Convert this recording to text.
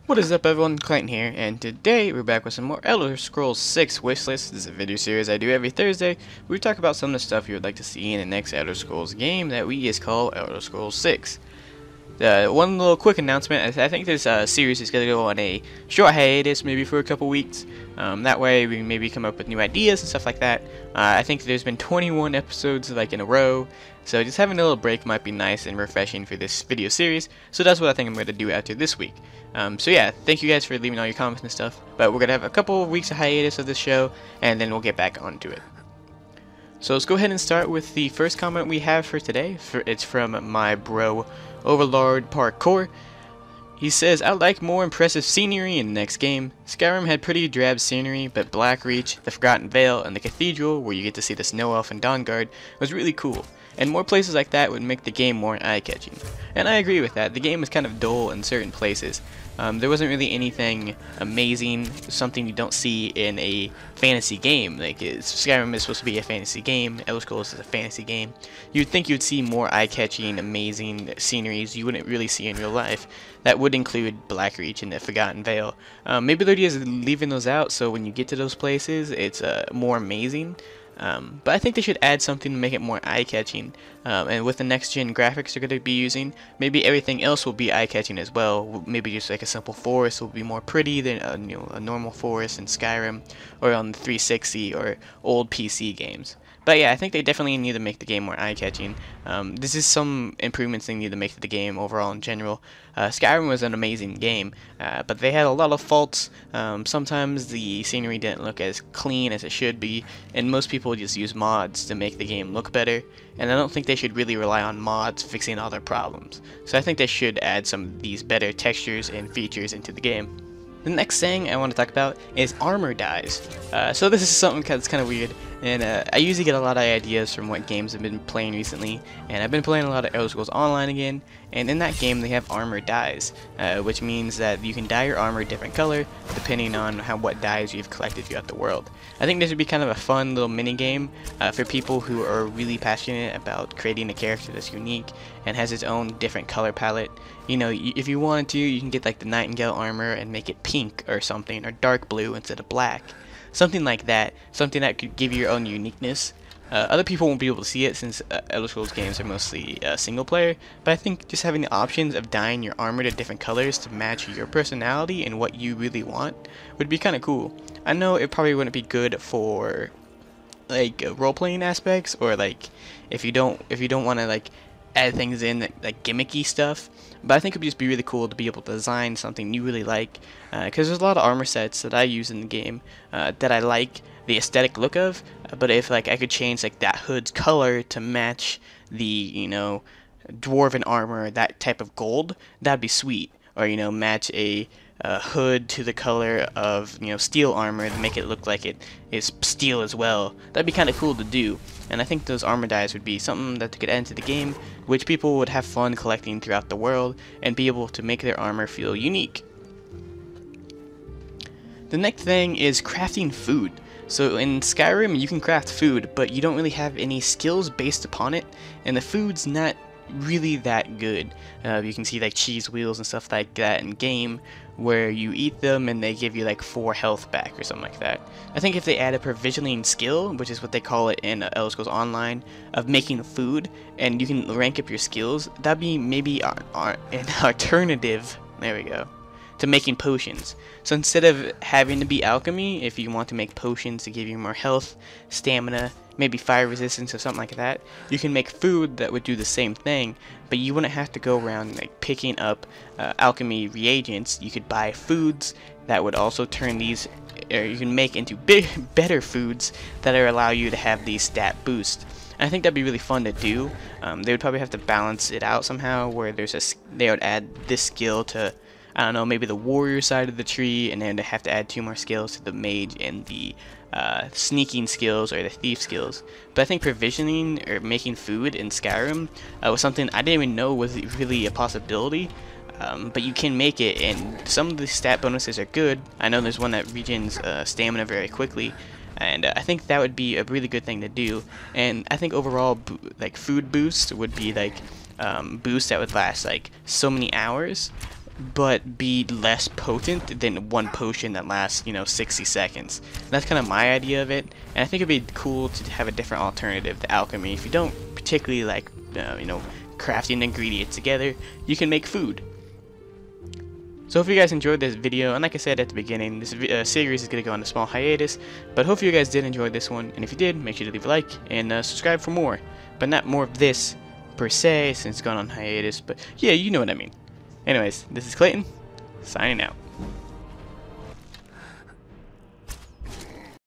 What is up everyone, Clayton here, and today we're back with some more Elder Scrolls 6 Wishlist. This is a video series I do every Thursday, where we talk about some of the stuff you would like to see in the next Elder Scrolls game that we just call Elder Scrolls 6. One little quick announcement, I think this series is going to go on a short hiatus, maybe for a couple weeks. That way we can maybe come up with new ideas and stuff like that. I think there's been 21 episodes like in a row, so just having a little break might be nice and refreshing for this video series. So that's what I think I'm going to do after this week. So yeah, thank you guys for leaving all your comments and stuff. But we're going to have a couple of weeks of hiatus of this show, and then we'll get back onto it. So let's go ahead and start with the first comment we have for today. It's from my bro, Overlord Parkour. He says, I like more impressive scenery in the next game. Skyrim had pretty drab scenery, but Blackreach, the Forgotten Vale, and the Cathedral, where you get to see the Snow Elf and Dawnguard, was really cool. And more places like that would make the game more eye-catching. And I agree with that. The game was kind of dull in certain places. There wasn't really anything amazing, something you don't see in a fantasy game. Like Skyrim is supposed to be a fantasy game, Elder Scrolls is a fantasy game. You'd think you'd see more eye-catching, amazing sceneries you wouldn't really see in real life. That would include Blackreach and the Forgotten Vale. Maybe they're just leaving those out, so when you get to those places, it's more amazing. But I think they should add something to make it more eye-catching, and with the next-gen graphics they're going to be using, maybe everything else will be eye-catching as well. Maybe just like a simple forest will be more pretty than a normal forest in Skyrim, or on the 360 or old PC games. But yeah, I think they definitely need to make the game more eye-catching. This is some improvements they need to make to the game overall in general. Skyrim was an amazing game, but they had a lot of faults. Sometimes the scenery didn't look as clean as it should be, and most people just use mods to make the game look better. And I don't think they should really rely on mods fixing all their problems. So I think they should add some of these better textures and features into the game. The next thing I want to talk about is armor dyes. So this is something that's kind of weird, and I usually get a lot of ideas from what games I've been playing recently, and I've been playing a lot of Elder Scrolls Online again, and in that game they have armor dyes, which means that you can dye your armor a different color depending on what dyes you've collected throughout the world. I think this would be kind of a fun little mini game for people who are really passionate about creating a character that's unique and has its own different color palette. You know, if you wanted to, you can get like the Nightingale armor and make it pink or something, or dark blue instead of black. Something like that, something that could give you your own uniqueness. Other people won't be able to see it since Elder Scrolls games are mostly single player, but I think just having the options of dyeing your armor to different colors to match your personality and what you really want would be kind of cool. I know it probably wouldn't be good for like role-playing aspects, or like if you don't want to like add things in like gimmicky stuff, but I think it would just be really cool to be able to design something you really like, because there's a lot of armor sets that I use in the game that I like the aesthetic look of, but if like I could change like that hood's color to match the, you know, dwarven armor, that type of gold, that'd be sweet. Or, you know, match a hood to the color of, you know, steel armor to make it look like it is steel as well. That'd be kind of cool to do, and I think those armor dyes would be something that they could add into the game, which people would have fun collecting throughout the world and be able to make their armor feel unique. The next thing is crafting food. So in Skyrim you can craft food, but you don't really have any skills based upon it, and the food's not really that good. You can see like cheese wheels and stuff like that in game where you eat them and they give you like 4 health back or something like that. I think if they add a provisioning skill, which is what they call it in Elder Scrolls Online, of making food, and you can rank up your skills, that'd be maybe an alternative, there we go, to making potions. So instead of having to be alchemy, if you want to make potions to give you more health, stamina, maybe fire resistance or something like that, you can make food that would do the same thing, but you wouldn't have to go around like picking up alchemy reagents. You could buy foods that would also turn these, or you can make into better foods that allow you to have these stat boosts. And I think that'd be really fun to do. They would probably have to balance it out somehow, where they would add this skill to, I don't know, maybe the warrior side of the tree, and then they have to add 2 more skills to the mage and the sneaking skills or the thief skills. But I think provisioning or making food in Skyrim was something I didn't even know was really a possibility. But you can make it, and some of the stat bonuses are good. I know there's one that regens stamina very quickly, and I think that would be a really good thing to do. And I think overall, like food boost would be like boosts that would last like so many hours, but be less potent than one potion that lasts, 60 seconds. And that's kind of my idea of it, and I think it'd be cool to have a different alternative to alchemy. If you don't particularly like, crafting ingredients together, you can make food. So if you guys enjoyed this video, and like I said at the beginning, this series is going to go on a small hiatus, but hopefully you guys did enjoy this one, and if you did, make sure to leave a like, and subscribe for more, but not more of this, per se, since it's gone on hiatus, but yeah, you know what I mean. Anyways, this is Clayton, signing out.